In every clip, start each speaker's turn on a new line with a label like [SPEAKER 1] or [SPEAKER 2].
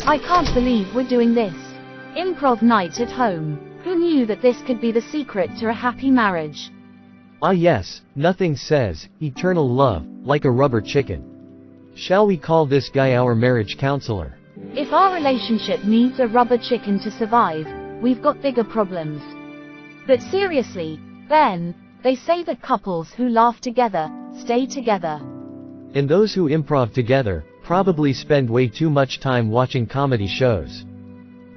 [SPEAKER 1] I can't believe we're doing this. Improv night at home. Who knew that this could be the secret to a happy marriage?
[SPEAKER 2] Ah yes, nothing says eternal love like a rubber chicken. Shall we call this guy our marriage counselor?
[SPEAKER 1] If our relationship needs a rubber chicken to survive, we've got bigger problems. But seriously, Ben, they say that couples who laugh together, stay together.
[SPEAKER 2] And those who improv together, probably spend way too much time watching comedy shows.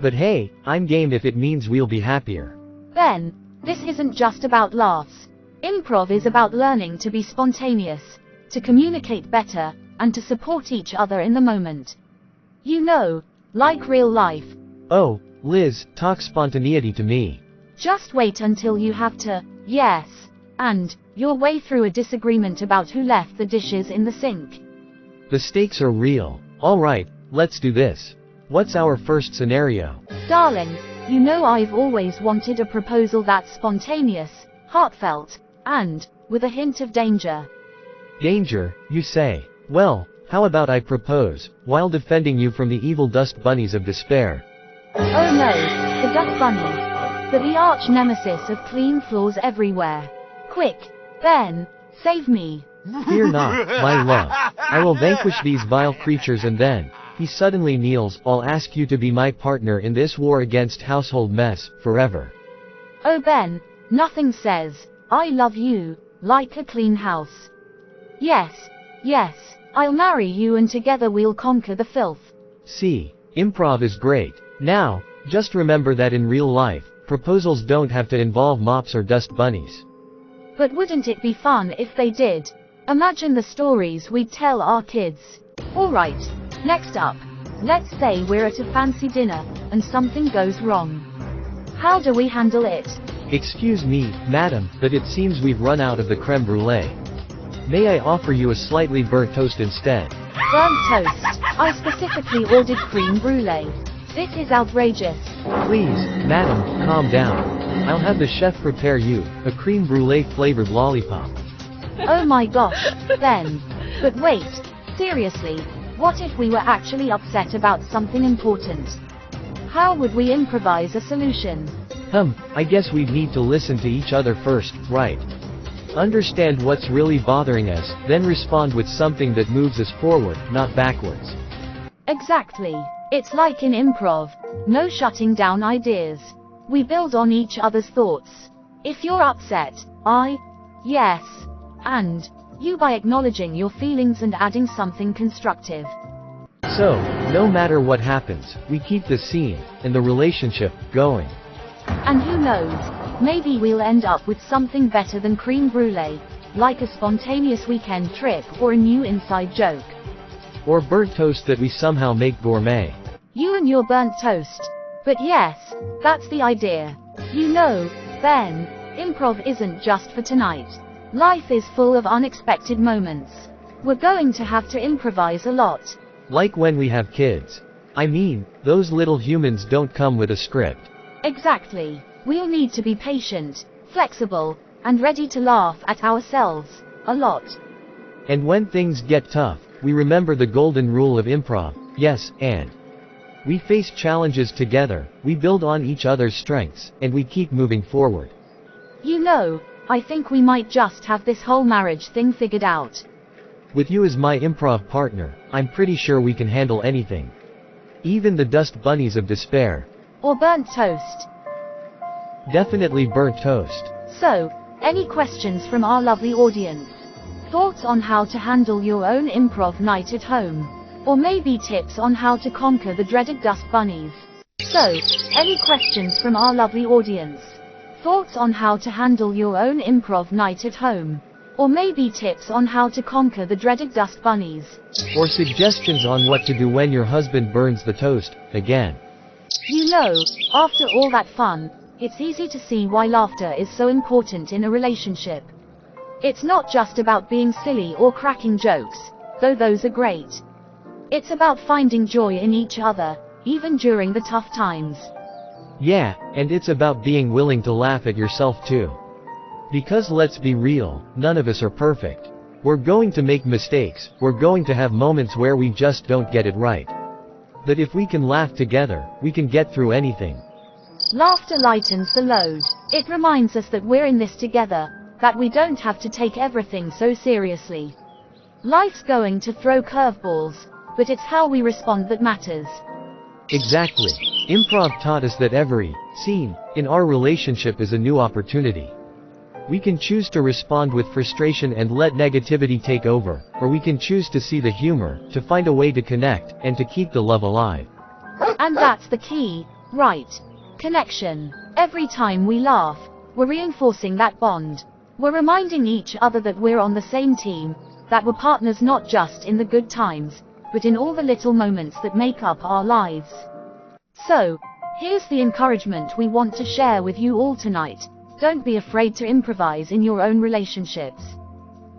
[SPEAKER 2] But hey, I'm game if it means we'll be happier.
[SPEAKER 1] Ben, this isn't just about laughs. Improv is about learning to be spontaneous, to communicate better, and to support each other in the moment. You know, like real life.
[SPEAKER 2] Oh, Liz, talk spontaneity to me.
[SPEAKER 1] Just wait until you have to, yes, and your way through a disagreement about who left the dishes in the sink.
[SPEAKER 2] The stakes are real. Alright, let's do this. What's our first scenario?
[SPEAKER 1] Darling, you know I've always wanted a proposal that's spontaneous, heartfelt, and with a hint of danger.
[SPEAKER 2] Danger, you say? Well, how about I propose, while defending you from the evil dust bunnies of despair?
[SPEAKER 1] Oh no, the dust bunnies. The arch nemesis of clean floors everywhere. Quick, Ben, save me.
[SPEAKER 2] Fear not, my love. I will vanquish these vile creatures and then, he suddenly kneels, I'll ask you to be my partner in this war against household mess, forever.
[SPEAKER 1] Oh Ben, nothing says, I love you, like a clean house. Yes, yes, I'll marry you and together we'll conquer the filth.
[SPEAKER 2] See, improv is great. Now, just remember that in real life, proposals don't have to involve mops or dust bunnies.
[SPEAKER 1] But wouldn't it be fun if they did? Imagine the stories we'd tell our kids. Alright, next up, let's say we're at a fancy dinner, and something goes wrong. How do we handle it?
[SPEAKER 2] Excuse me, madam, but it seems we've run out of the creme brulee. May I offer you a slightly burnt toast instead?
[SPEAKER 1] Burnt toast? I specifically ordered cream brulee. This is outrageous.
[SPEAKER 2] Please, madam, calm down. I'll have the chef prepare you a cream brulee flavored lollipop.
[SPEAKER 1] Oh my gosh, Ben. But wait, seriously, what if we were actually upset about something important? How would we improvise a solution?
[SPEAKER 2] I guess we'd need to listen to each other first, right? Understand what's really bothering us, then respond with something that moves us forward, not backwards.
[SPEAKER 1] Exactly. It's like in improv. No shutting down ideas. We build on each other's thoughts. If you're upset, yes, and you by acknowledging your feelings and adding something constructive.
[SPEAKER 2] So, no matter what happens, we keep the scene, and the relationship, going.
[SPEAKER 1] And who knows, maybe we'll end up with something better than cream brulee, like a spontaneous weekend trip or a new inside joke.
[SPEAKER 2] Or burnt toast that we somehow make gourmet.
[SPEAKER 1] You and your burnt toast. But yes, that's the idea. You know, Ben, improv isn't just for tonight. Life is full of unexpected moments. We're going to have to improvise a lot.
[SPEAKER 2] Like when we have kids. I mean, those little humans don't come with a script.
[SPEAKER 1] Exactly. We'll need to be patient, flexible, and ready to laugh at ourselves a lot.
[SPEAKER 2] And when things get tough, we remember the golden rule of improv, yes, and we face challenges together, we build on each other's strengths, and we keep moving forward.
[SPEAKER 1] You know, I think we might just have this whole marriage thing figured out.
[SPEAKER 2] With you as my improv partner, I'm pretty sure we can handle anything. Even the dust bunnies of despair.
[SPEAKER 1] Or burnt toast.
[SPEAKER 2] Definitely burnt toast.
[SPEAKER 1] So, any questions from our lovely audience? Thoughts on how to handle your own improv night at home? Or maybe tips on how to conquer the dreaded dust bunnies? So, any questions from our lovely audience? Thoughts on how to handle your own improv night at home? Or maybe tips on how to conquer the dreaded dust bunnies?
[SPEAKER 2] Or suggestions on what to do when your husband burns the toast, again.
[SPEAKER 1] You know, after all that fun, it's easy to see why laughter is so important in a relationship. It's not just about being silly or cracking jokes, though those are great. It's about finding joy in each other, even during the tough times.
[SPEAKER 2] Yeah, and it's about being willing to laugh at yourself too. Because let's be real, none of us are perfect. We're going to make mistakes, we're going to have moments where we just don't get it right. that if we can laugh together, we can get through anything.
[SPEAKER 1] Laughter lightens the load. It reminds us that we're in this together, that we don't have to take everything so seriously. Life's going to throw curveballs, but it's how we respond that matters.
[SPEAKER 2] Exactly. Improv taught us that every scene in our relationship is a new opportunity. We can choose to respond with frustration and let negativity take over, or we can choose to see the humor, to find a way to connect, and to keep the love alive.
[SPEAKER 1] And that's the key, right? Connection. Every time we laugh, we're reinforcing that bond. We're reminding each other that we're on the same team, that we're partners not just in the good times, but in all the little moments that make up our lives. So, here's the encouragement we want to share with you all tonight. Don't be afraid to improvise in your own relationships.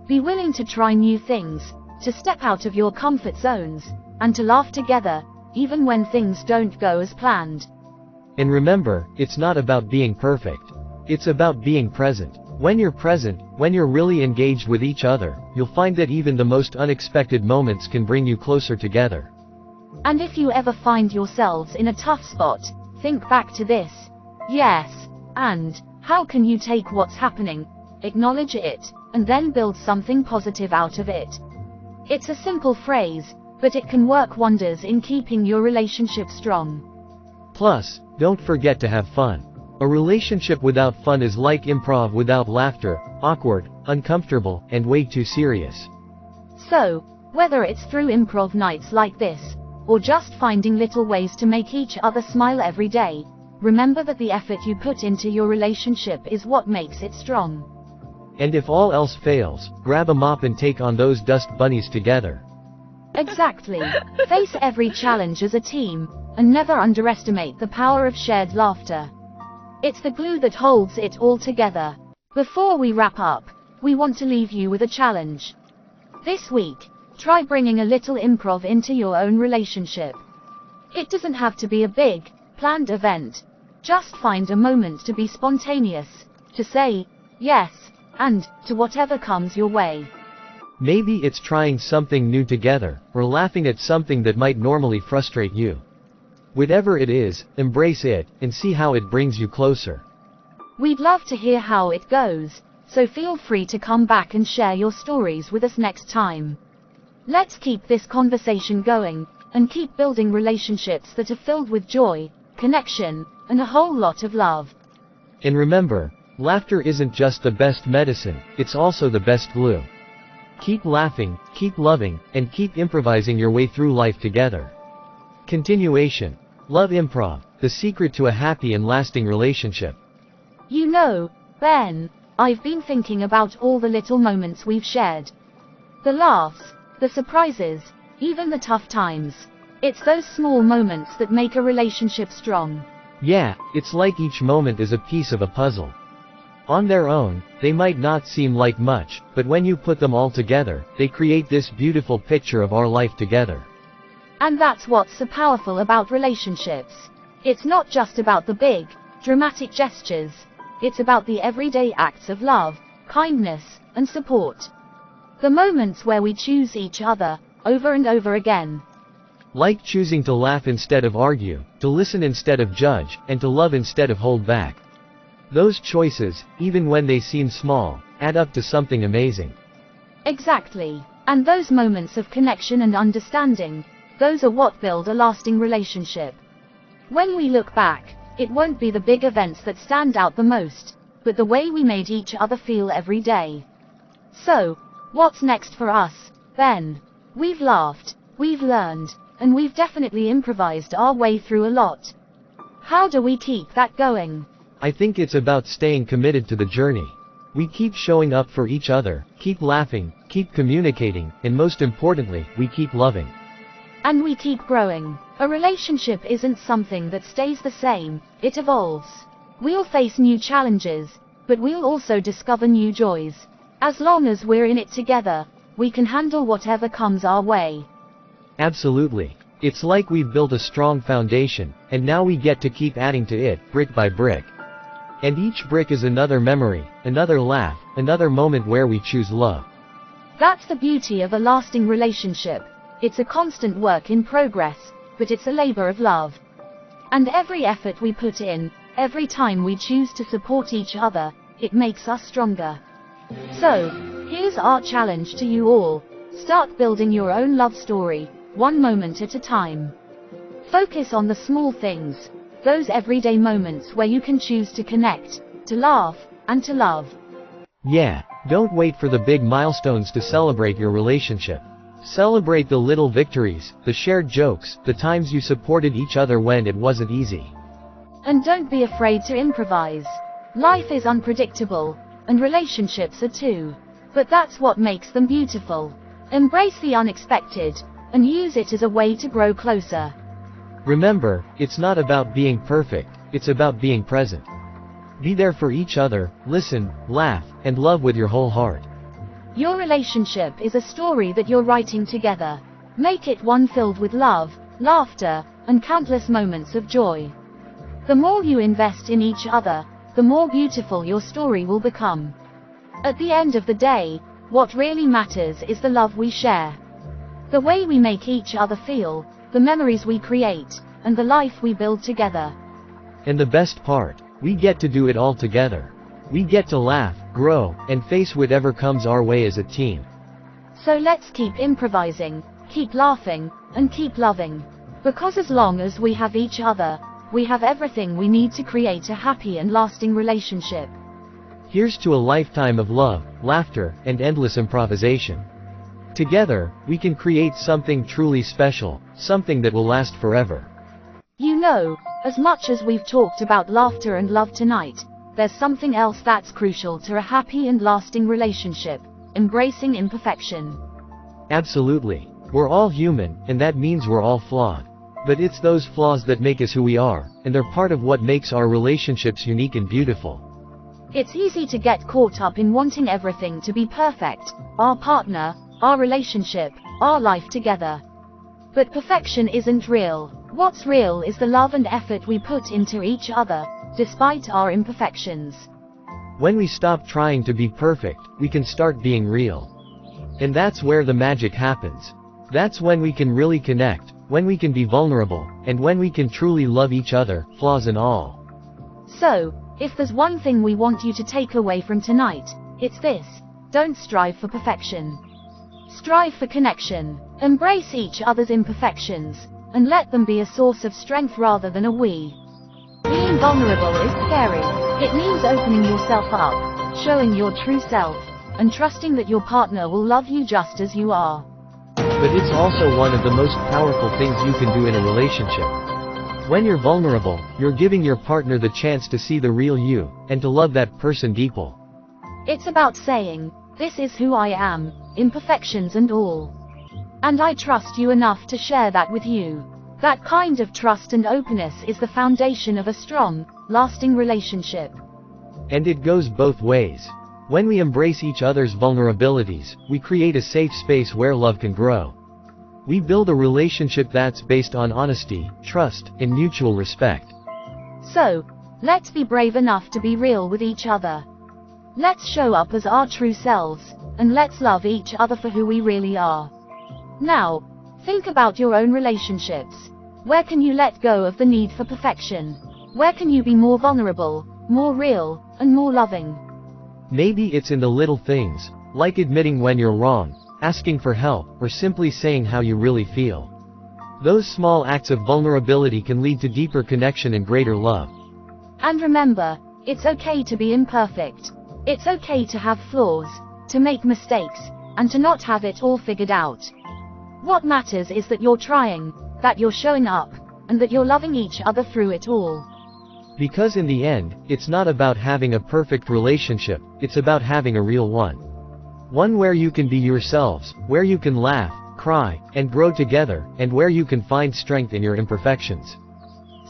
[SPEAKER 1] Be willing to try new things, to step out of your comfort zones, and to laugh together, even when things don't go as planned.
[SPEAKER 2] And remember, it's not about being perfect. It's about being present. When you're present, when you're really engaged with each other, you'll find that even the most unexpected moments can bring you closer together.
[SPEAKER 1] And if you ever find yourselves in a tough spot, think back to this. Yes, and how can you take what's happening, acknowledge it, and then build something positive out of it? It's a simple phrase, but it can work wonders in keeping your relationship strong.
[SPEAKER 2] Plus, don't forget to have fun. A relationship without fun is like improv without laughter, awkward, uncomfortable, and way too serious.
[SPEAKER 1] So, whether it's through improv nights like this, or just finding little ways to make each other smile every day, remember that the effort you put into your relationship is what makes it strong.
[SPEAKER 2] And if all else fails, grab a mop and take on those dust bunnies together.
[SPEAKER 1] Exactly. Face every challenge as a team, and never underestimate the power of shared laughter. It's the glue that holds it all together. Before we wrap up, we want to leave you with a challenge. This week, try bringing a little improv into your own relationship. It doesn't have to be a big, planned event. Just find a moment to be spontaneous, to say yes, and to whatever comes your way.
[SPEAKER 2] Maybe it's trying something new together, or laughing at something that might normally frustrate you. Whatever it is, embrace it, and see how it brings you closer.
[SPEAKER 1] We'd love to hear how it goes, so feel free to come back and share your stories with us next time. Let's keep this conversation going, and keep building relationships that are filled with joy, connection, and a whole lot of love.
[SPEAKER 2] And remember, laughter isn't just the best medicine, it's also the best glue. Keep laughing, keep loving, and keep improvising your way through life together. Continuation. Love improv, the secret to a happy and lasting relationship.
[SPEAKER 1] You know, Ben, I've been thinking about all the little moments we've shared. The laughs, the surprises, even the tough times. It's those small moments that make a relationship strong.
[SPEAKER 2] Yeah, it's like each moment is a piece of a puzzle. On their own, they might not seem like much, but when you put them all together, they create this beautiful picture of our life together.
[SPEAKER 1] And that's what's so powerful about relationships. It's not just about the big, dramatic gestures. It's about the everyday acts of love, kindness, and support. The moments where we choose each other, over and over again.
[SPEAKER 2] Like choosing to laugh instead of argue, to listen instead of judge, and to love instead of hold back. Those choices, even when they seem small, add up to something amazing.
[SPEAKER 1] Exactly. And those moments of connection and understanding, those are what build a lasting relationship. When we look back, it won't be the big events that stand out the most, but the way we made each other feel every day. So, what's next for us, Ben? We've laughed, we've learned, and we've definitely improvised our way through a lot. How do we keep that going?
[SPEAKER 2] I think it's about staying committed to the journey. We keep showing up for each other, keep laughing, keep communicating, and most importantly, we keep loving.
[SPEAKER 1] And we keep growing. A relationship isn't something that stays the same, it evolves. We'll face new challenges, but we'll also discover new joys. As long as we're in it together, we can handle whatever comes our way.
[SPEAKER 2] Absolutely. It's like we've built a strong foundation, and now we get to keep adding to it, brick by brick. And each brick is another memory, another laugh, another moment where we choose love.
[SPEAKER 1] That's the beauty of a lasting relationship. It's a constant work in progress, but it's a labor of love. And every effort we put in, every time we choose to support each other, it makes us stronger. So, here's our challenge to you all. Start building your own love story, one moment at a time. Focus on the small things, those everyday moments where you can choose to connect, to laugh, and to love.
[SPEAKER 2] Yeah, don't wait for the big milestones to celebrate your relationship. Celebrate the little victories, the shared jokes, the times you supported each other when it wasn't easy.
[SPEAKER 1] And don't be afraid to improvise. Life is unpredictable, and relationships are too. But that's what makes them beautiful. Embrace the unexpected, and use it as a way to grow closer.
[SPEAKER 2] Remember, it's not about being perfect, it's about being present. Be there for each other, listen, laugh, and love with your whole heart.
[SPEAKER 1] Your relationship is a story that you're writing together. Make it one filled with love, laughter, and countless moments of joy. The more you invest in each other, the more beautiful your story will become. At the end of the day, what really matters is the love we share. The way we make each other feel, the memories we create, and the life we build together.
[SPEAKER 2] And the best part, we get to do it all together. We get to laugh, grow, and face whatever comes our way as a team.
[SPEAKER 1] So let's keep improvising, keep laughing, and keep loving. Because as long as we have each other, we have everything we need to create a happy and lasting relationship.
[SPEAKER 2] Here's to a lifetime of love, laughter, and endless improvisation. Together, we can create something truly special, something that will last forever.
[SPEAKER 1] You know, as much as we've talked about laughter and love tonight, there's something else that's crucial to a happy and lasting relationship: embracing imperfection.
[SPEAKER 2] Absolutely. We're all human, and that means we're all flawed. But it's those flaws that make us who we are, and they're part of what makes our relationships unique and beautiful.
[SPEAKER 1] It's easy to get caught up in wanting everything to be perfect: our partner, our relationship, our life together. But perfection isn't real. What's real is the love and effort we put into each other, despite our imperfections.
[SPEAKER 2] When we stop trying to be perfect, we can start being real. And that's where the magic happens. That's when we can really connect, when we can be vulnerable, and when we can truly love each other, flaws and all.
[SPEAKER 1] So, if there's one thing we want you to take away from tonight, it's this: don't strive for perfection. Strive for connection. Embrace each other's imperfections, and let them be a source of strength rather than a we. Being vulnerable is scary. It means opening yourself up, showing your true self, and trusting that your partner will love you just as you are.
[SPEAKER 2] But it's also one of the most powerful things you can do in a relationship. When you're vulnerable, you're giving your partner the chance to see the real you, and to love that person deeply.
[SPEAKER 1] It's about saying, "This is who I am, imperfections and all. And I trust you enough to share that with you." That kind of trust and openness is the foundation of a strong, lasting relationship.
[SPEAKER 2] And it goes both ways. When we embrace each other's vulnerabilities, we create a safe space where love can grow. We build a relationship that's based on honesty, trust, and mutual respect.
[SPEAKER 1] So, let's be brave enough to be real with each other. Let's show up as our true selves, and let's love each other for who we really are. Now, think about your own relationships. Where can you let go of the need for perfection? Where can you be more vulnerable, more real, and more loving?
[SPEAKER 2] Maybe it's in the little things, like admitting when you're wrong, asking for help, or simply saying how you really feel. Those small acts of vulnerability can lead to deeper connection and greater love.
[SPEAKER 1] And remember, it's okay to be imperfect. It's okay to have flaws, to make mistakes, and to not have it all figured out. What matters is that you're trying, that you're showing up, and that you're loving each other through it all.
[SPEAKER 2] Because in the end, it's not about having a perfect relationship, it's about having a real one. One where you can be yourselves, where you can laugh, cry, and grow together, and where you can find strength in your imperfections.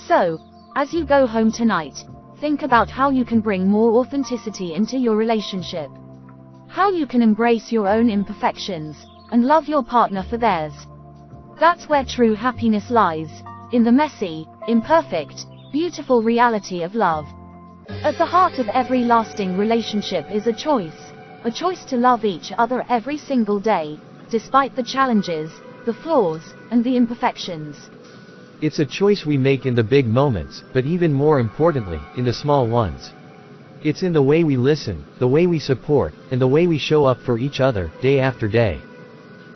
[SPEAKER 1] So, as you go home tonight, think about how you can bring more authenticity into your relationship. How you can embrace your own imperfections, and love your partner for theirs. That's where true happiness lies, in the messy, imperfect, beautiful reality of love. At the heart of every lasting relationship is a choice to love each other every single day, despite the challenges, the flaws, and the imperfections.
[SPEAKER 2] It's a choice we make in the big moments, but even more importantly, in the small ones. It's in the way we listen, the way we support, and the way we show up for each other, day after day.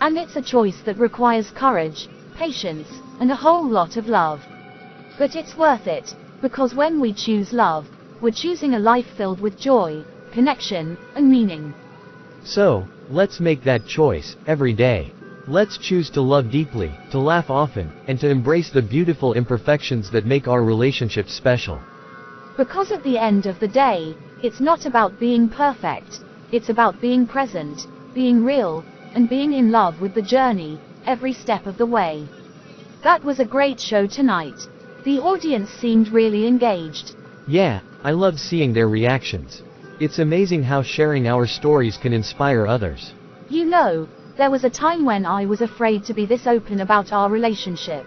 [SPEAKER 1] And it's a choice that requires courage, patience, and a whole lot of love. But it's worth it, because when we choose love, we're choosing a life filled with joy, connection, and meaning.
[SPEAKER 2] So, let's make that choice, every day. Let's choose to love deeply, to laugh often, and to embrace the beautiful imperfections that make our relationships special.
[SPEAKER 1] Because at the end of the day, it's not about being perfect, it's about being present, being real, and being in love with the journey, every step of the way. That was a great show tonight. The audience seemed really engaged.
[SPEAKER 2] Yeah, I loved seeing their reactions. It's amazing how sharing our stories can inspire others.
[SPEAKER 1] You know, there was a time when I was afraid to be this open about our relationship.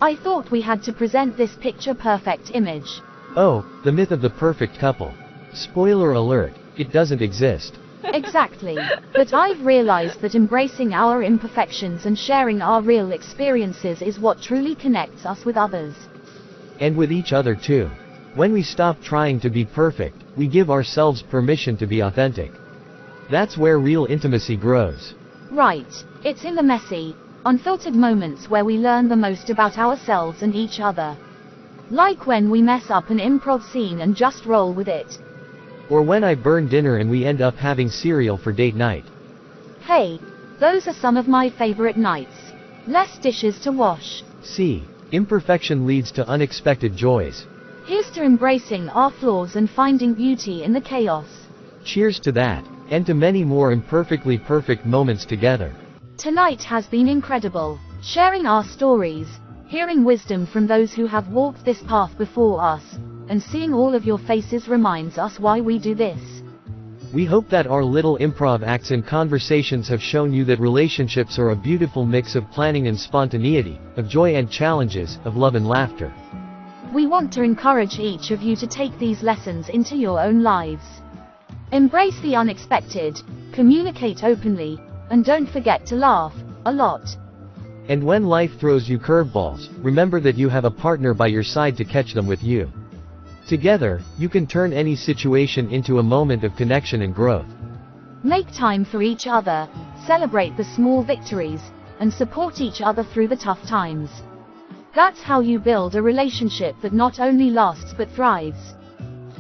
[SPEAKER 1] I thought we had to present this picture-perfect image.
[SPEAKER 2] Oh, the myth of the perfect couple. Spoiler alert, it doesn't exist.
[SPEAKER 1] Exactly. But I've realized that embracing our imperfections and sharing our real experiences is what truly connects us with others.
[SPEAKER 2] And with each other too. When we stop trying to be perfect, we give ourselves permission to be authentic. That's where real intimacy grows.
[SPEAKER 1] Right. It's in the messy, unfiltered moments where we learn the most about ourselves and each other. Like when we mess up an improv scene and just roll with it.
[SPEAKER 2] Or when I burn dinner and we end up having cereal for date night.
[SPEAKER 1] Hey, those are some of my favorite nights. Less dishes to wash.
[SPEAKER 2] See, imperfection leads to unexpected joys.
[SPEAKER 1] Here's to embracing our flaws and finding beauty in the chaos.
[SPEAKER 2] Cheers to that, and to many more imperfectly perfect moments together.
[SPEAKER 1] Tonight has been incredible. Sharing our stories, hearing wisdom from those who have walked this path before us, and seeing all of your faces reminds us why we do this.
[SPEAKER 2] We hope that our little improv acts and conversations have shown you that relationships are a beautiful mix of planning and spontaneity, of joy and challenges, of love and laughter.
[SPEAKER 1] We want to encourage each of you to take these lessons into your own lives. Embrace the unexpected, communicate openly, and don't forget to laugh a lot.
[SPEAKER 2] And when life throws you curveballs, remember that you have a partner by your side to catch them with you. Together, you can turn any situation into a moment of connection and growth.
[SPEAKER 1] Make time for each other, celebrate the small victories, and support each other through the tough times. That's how you build a relationship that not only lasts but thrives.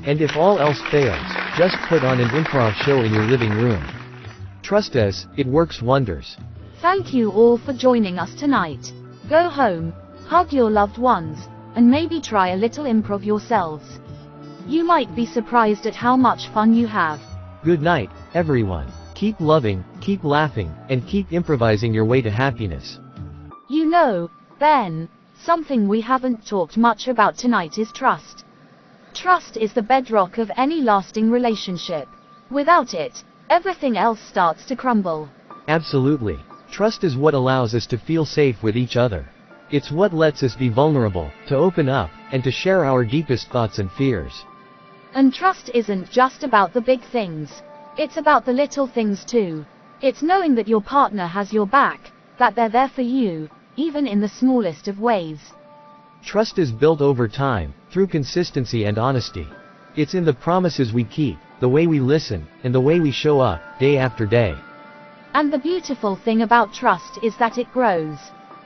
[SPEAKER 2] And if all else fails, just put on an improv show in your living room. Trust us, it works wonders.
[SPEAKER 1] Thank you all for joining us tonight. Go home, hug your loved ones, and maybe try a little improv yourselves. You might be surprised at how much fun you have.
[SPEAKER 2] Good night, everyone. Keep loving, keep laughing, and keep improvising your way to happiness.
[SPEAKER 1] You know, Ben, something we haven't talked much about tonight is trust. Trust is the bedrock of any lasting relationship. Without it, everything else starts to crumble.
[SPEAKER 2] Absolutely. Trust is what allows us to feel safe with each other. It's what lets us be vulnerable, to open up, and to share our deepest thoughts and fears.
[SPEAKER 1] And trust isn't just about the big things. It's about the little things too. It's knowing that your partner has your back, that they're there for you, even in the smallest of ways.
[SPEAKER 2] Trust is built over time, through consistency and honesty. It's in the promises we keep, the way we listen, and the way we show up, day after day.
[SPEAKER 1] And the beautiful thing about trust is that it grows.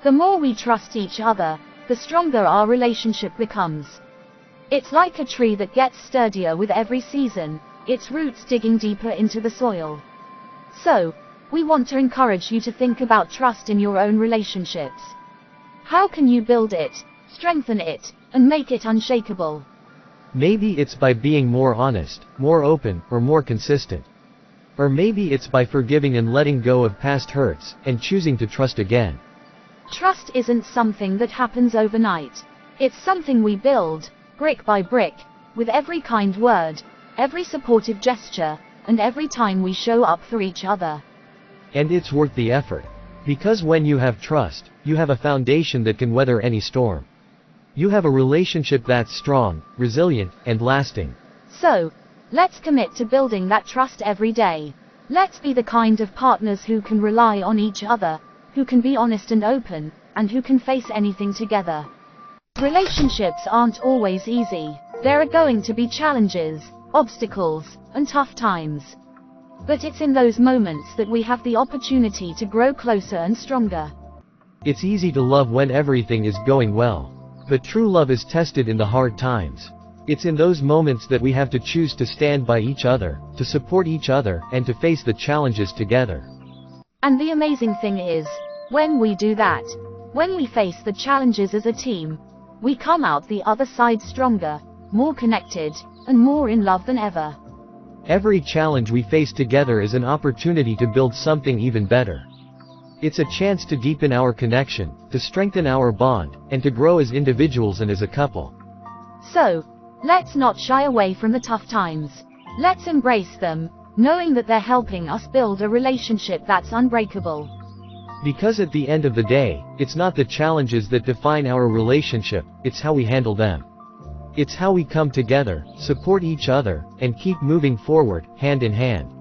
[SPEAKER 1] The more we trust each other, the stronger our relationship becomes. It's like a tree that gets sturdier with every season, its roots digging deeper into the soil. So, we want to encourage you to think about trust in your own relationships. How can you build it, strengthen it, and make it unshakable?
[SPEAKER 2] Maybe it's by being more honest, more open, or more consistent. Or maybe it's by forgiving and letting go of past hurts, and choosing to trust again.
[SPEAKER 1] Trust isn't something that happens overnight. It's something we build, brick by brick, with every kind word, every supportive gesture, and every time we show up for each other.
[SPEAKER 2] And it's worth the effort. Because when you have trust, you have a foundation that can weather any storm. You have a relationship that's strong, resilient, and lasting.
[SPEAKER 1] So, let's commit to building that trust every day. Let's be the kind of partners who can rely on each other, who can be honest and open, and who can face anything together. Relationships aren't always easy. There are going to be challenges, obstacles, and tough times. But it's in those moments that we have the opportunity to grow closer and stronger.
[SPEAKER 2] It's easy to love when everything is going well. But true love is tested in the hard times. It's in those moments that we have to choose to stand by each other, to support each other, and to face the challenges together.
[SPEAKER 1] And the amazing thing is, when we do that, when we face the challenges as a team, we come out the other side stronger, more connected, and more in love than ever.
[SPEAKER 2] Every challenge we face together is an opportunity to build something even better. It's a chance to deepen our connection, to strengthen our bond, and to grow as individuals and as a couple.
[SPEAKER 1] So, let's not shy away from the tough times. Let's embrace them, knowing that they're helping us build a relationship that's unbreakable.
[SPEAKER 2] Because at the end of the day, it's not the challenges that define our relationship, it's how we handle them. It's how we come together, support each other, and keep moving forward, hand in hand.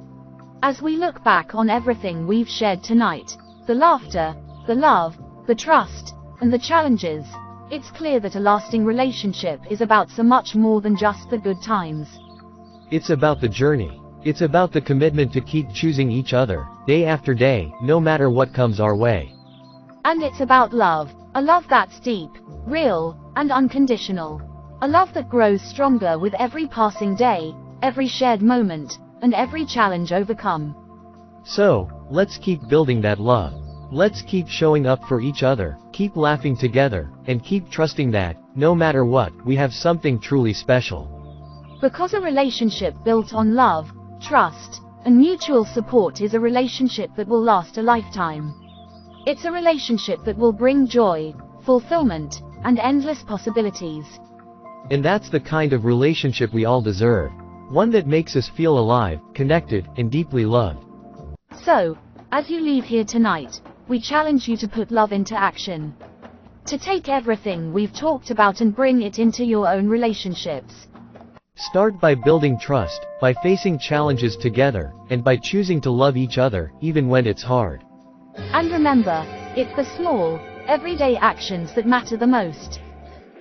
[SPEAKER 1] As we look back on everything we've shared tonight, the laughter, the love, the trust, and the challenges, it's clear that a lasting relationship is about so much more than just the good times.
[SPEAKER 2] It's about the journey. It's about the commitment to keep choosing each other, day after day, no matter what comes our way.
[SPEAKER 1] And it's about love, a love that's deep, real, and unconditional. A love that grows stronger with every passing day, every shared moment, and every challenge overcome.
[SPEAKER 2] So, let's keep building that love. Let's keep showing up for each other, keep laughing together, and keep trusting that, no matter what, we have something truly special.
[SPEAKER 1] Because a relationship built on love, trust, and mutual support is a relationship that will last a lifetime. It's a relationship that will bring joy, fulfillment, and endless possibilities.
[SPEAKER 2] And that's the kind of relationship we all deserve. One that makes us feel alive, connected, and deeply loved.
[SPEAKER 1] So, as you leave here tonight, we challenge you to put love into action. To take everything we've talked about and bring it into your own relationships.
[SPEAKER 2] Start by building trust, by facing challenges together, and by choosing to love each other, even when it's hard.
[SPEAKER 1] And remember, it's the small, everyday actions that matter the most.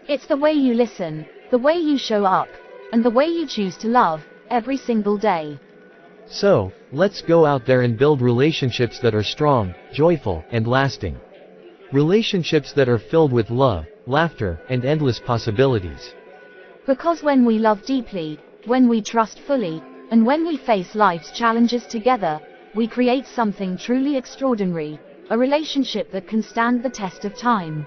[SPEAKER 1] It's the way you listen, the way you show up, and the way you choose to love, every single day.
[SPEAKER 2] So, let's go out there and build relationships that are strong, joyful, and lasting. Relationships that are filled with love, laughter, and endless possibilities.
[SPEAKER 1] Because when we love deeply, when we trust fully, and when we face life's challenges together, we create something truly extraordinary, a relationship that can stand the test of time.